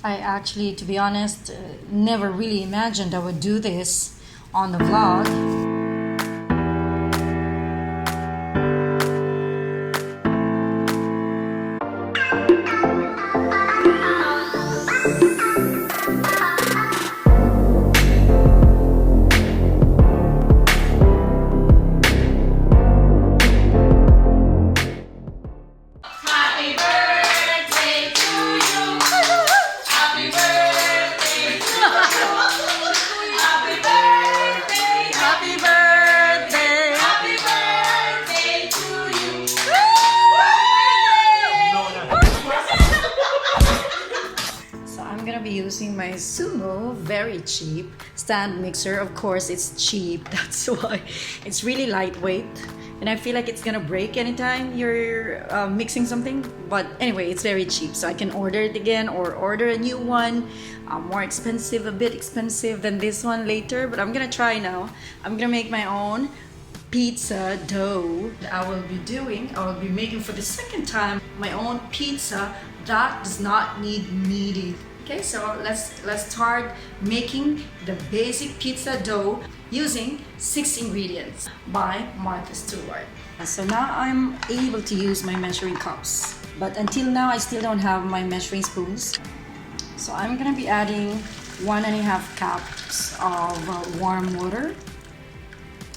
I actually, to be honest, never really imagined I would do this on the vlog. Using my Sumo very cheap stand mixer. Of course it's cheap, that's why it's really lightweight, and I feel like it's gonna break anytime you're mixing something. But anyway, it's very cheap, so I can order it again or order a new one, more expensive, a bit expensive than this one later, but I'm gonna try now. I'm gonna make my own pizza dough. I will be making for the second time my own pizza that does not need kneading. Okay, so let's start making the basic pizza dough using 6 ingredients by Martha Stewart. So now I'm able to use my measuring cups, but until now I still don't have my measuring spoons. So I'm gonna be adding 1.5 cups of warm water.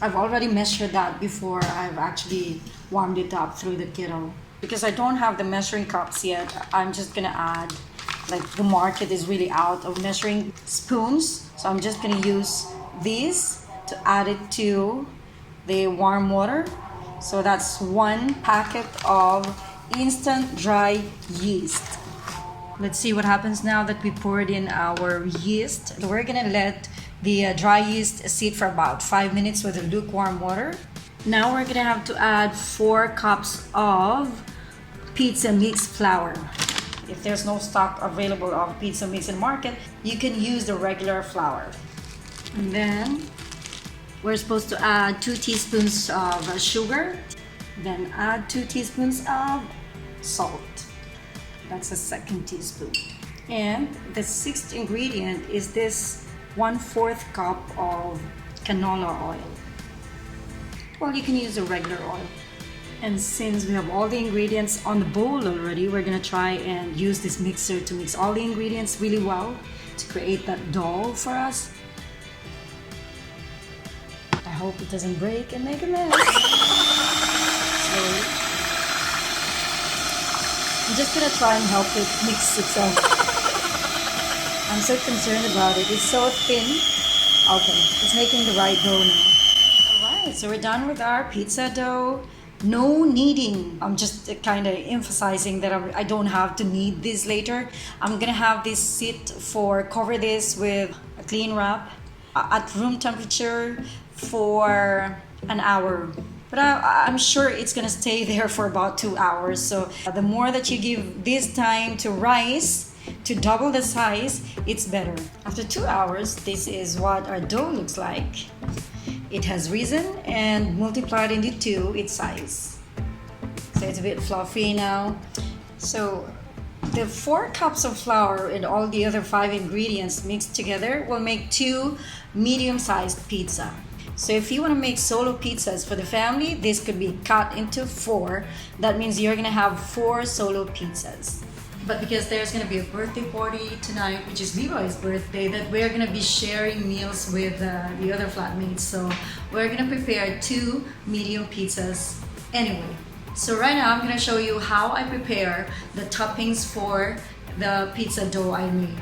I've already measured that before I've actually warmed it up through the kettle. Because I don't have the measuring cups yet, I'm just gonna add, like, the market is really out of measuring spoons, so I'm just gonna use these to add it to the warm water. So that's 1 packet of instant dry yeast. Let's see what happens now that we poured in our yeast. So we're gonna let the dry yeast sit for about 5 minutes with the lukewarm water. Now we're gonna have to add 4 cups of pizza mix flour. If there's no stock available of pizza mix in the market, you can use the regular flour. And then we're supposed to add 2 teaspoons of sugar, then add 2 teaspoons of salt. That's a 2nd teaspoon. And the 6th ingredient is this 1/4 cup of canola oil. Well, you can use a regular oil. And since we have all the ingredients on the bowl already, we're gonna try and use this mixer to mix all the ingredients really well to create that dough for us. I hope it doesn't break and make a mess. So I'm just gonna try and help it mix itself. I'm so concerned about it. It's so thin. Okay, it's making the right dough now. Alright, so we're done with our pizza dough. No kneading. I'm just kind of emphasizing that I don't have to knead this later. I'm gonna have this cover this with a clean wrap at room temperature for an hour. But I'm sure it's gonna stay there for about 2 hours. So the more that you give this time to rise, to double the size, it's better. After 2 hours, this is what our dough looks like. It has risen and multiplied into 2 its size. So it's a bit fluffy now. So the 4 cups of flour and all the other 5 ingredients mixed together will make 2 medium-sized pizza. So if you want to make solo pizzas for the family, this could be cut into 4. That means you're gonna have 4 solo pizzas. But because there's going to be a birthday party tonight, which is Levi's birthday, that we're going to be sharing meals with the other flatmates. So we're going to prepare 2 medium pizzas anyway. So right now I'm going to show you how I prepare the toppings for the pizza dough I made.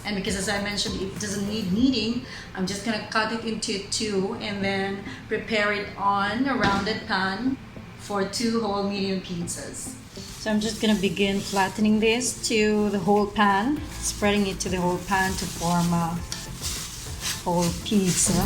And because, as I mentioned, it doesn't need kneading, I'm just going to cut it into 2 and then prepare it on a rounded pan for 2 whole medium pizzas. So I'm just gonna begin flattening this to the whole pan, spreading it to the whole pan to form a whole pizza.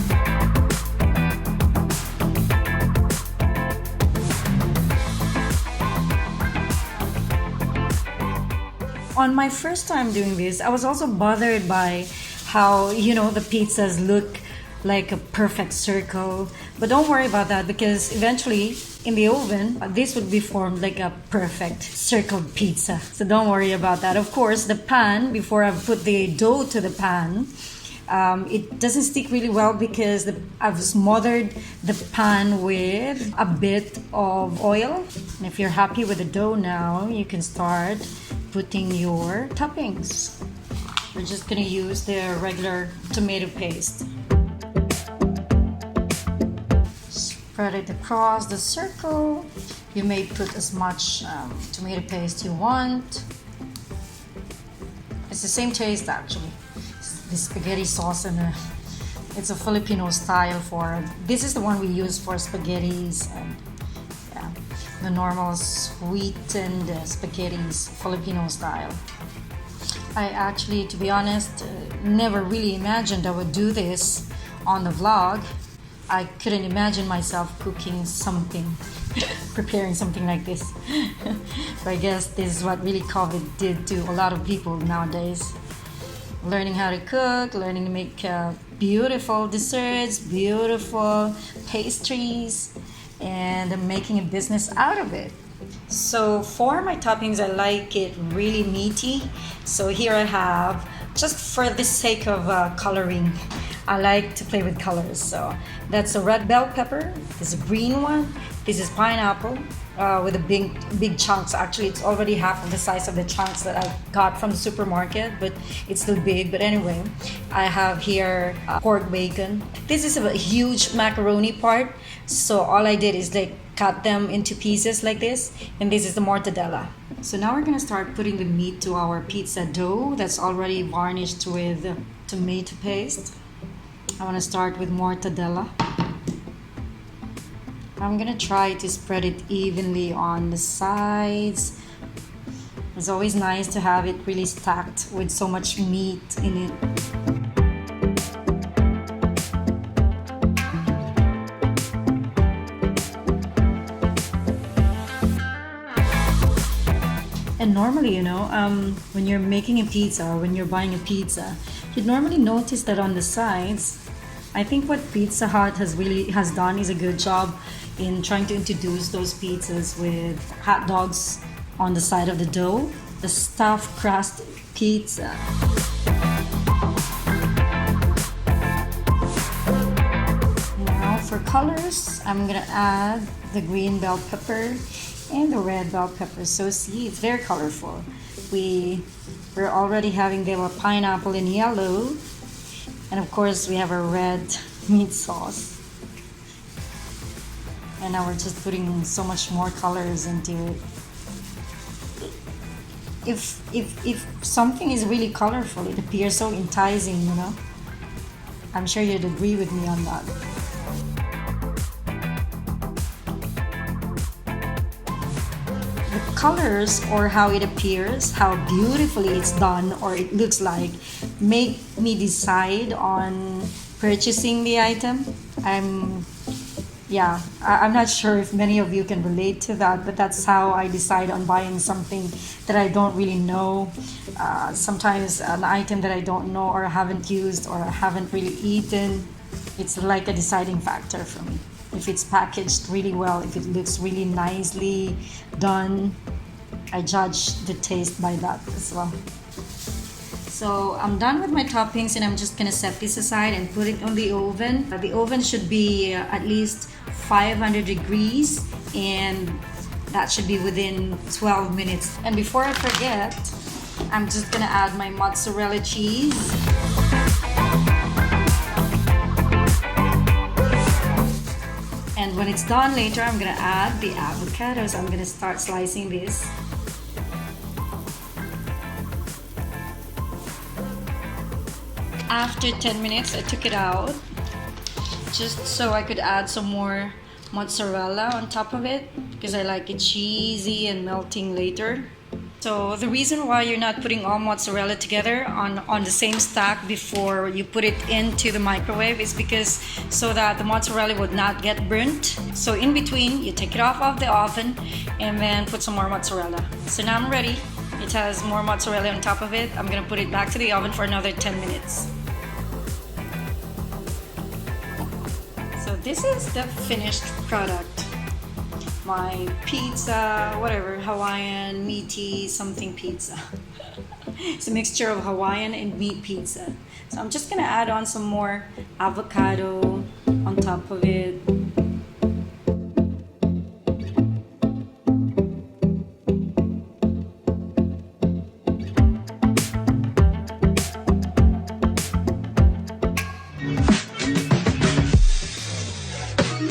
On my first time doing this, I was also bothered by how, the pizzas look like a perfect circle. But don't worry about that, because eventually in the oven, this would be formed like a perfect circled pizza. So don't worry about that. Of course, the pan, before I put the dough to the pan, it doesn't stick really well because I've smothered the pan with a bit of oil. And if you're happy with the dough now, you can start putting your toppings. We're just gonna use the regular tomato paste. Spread it across the circle. You may put as much tomato paste you want. It's the same taste actually. The spaghetti sauce, and it's a Filipino style for. This is the one we use for spaghettis and the normal sweetened spaghettis, Filipino style. I actually, to be honest, never really imagined I would do this on the vlog. I couldn't imagine myself cooking something, preparing something like this. But I guess this is what really COVID did to a lot of people nowadays. Learning how to cook, learning to make beautiful desserts, beautiful pastries, and making a business out of it. So for my toppings, I like it really meaty. So here I have, just for the sake of coloring, I like to play with colors. So that's a red bell pepper, this is a green one, this is pineapple with the big chunks. Actually, it's already half of the size of the chunks that I got from the supermarket, but it's still big. But anyway, I have here pork bacon. This is a huge macaroni part, so all I did is like cut them into pieces like this, and this is the mortadella. So now we're gonna start putting the meat to our pizza dough that's already varnished with tomato paste. I want to start with mortadella. I'm gonna try to spread it evenly on the sides. It's always nice to have it really stacked with so much meat in it. And normally, when you're making a pizza or when you're buying a pizza, you'd normally notice that on the sides, I think what Pizza Hut has done is a good job in trying to introduce those pizzas with hot dogs on the side of the dough, the stuffed crust pizza. Now for colors, I'm gonna add the green bell pepper and the red bell pepper. So see, it's very colorful. We're already having the pineapple in yellow, and of course we have a red meat sauce. And now we're just putting so much more colors into it. If something is really colorful, it appears so enticing, I'm sure you'd agree with me on that. The colors, or how it appears, how beautifully it's done or it looks like, make me decide on purchasing the item. I'm not sure if many of you can relate to that, but that's how I decide on buying something that I don't really know. Sometimes an item that I don't know or haven't used or haven't really eaten, it's like a deciding factor for me. If it's packaged really well, if it looks really nicely done, I judge the taste by that as well. So I'm done with my toppings, and I'm just gonna set this aside and put it on the oven. The oven should be at least 500 degrees, and that should be within 12 minutes. And before I forget, I'm just gonna add my mozzarella cheese. And when it's done later, I'm gonna add the avocados. I'm gonna start slicing this. After 10 minutes, I took it out just so I could add some more mozzarella on top of it, because I like it cheesy and melting later. So the reason why you're not putting all mozzarella together on the same stack before you put it into the microwave is because so that the mozzarella would not get burnt. So in between, you take it off of the oven and then put some more mozzarella. So now I'm ready. It has more mozzarella on top of it. I'm gonna put it back to the oven for another 10 minutes. this is the finished product. My pizza, whatever, Hawaiian, meaty, something pizza. It's a mixture of Hawaiian and meat pizza. So I'm just gonna add on some more avocado on top of it.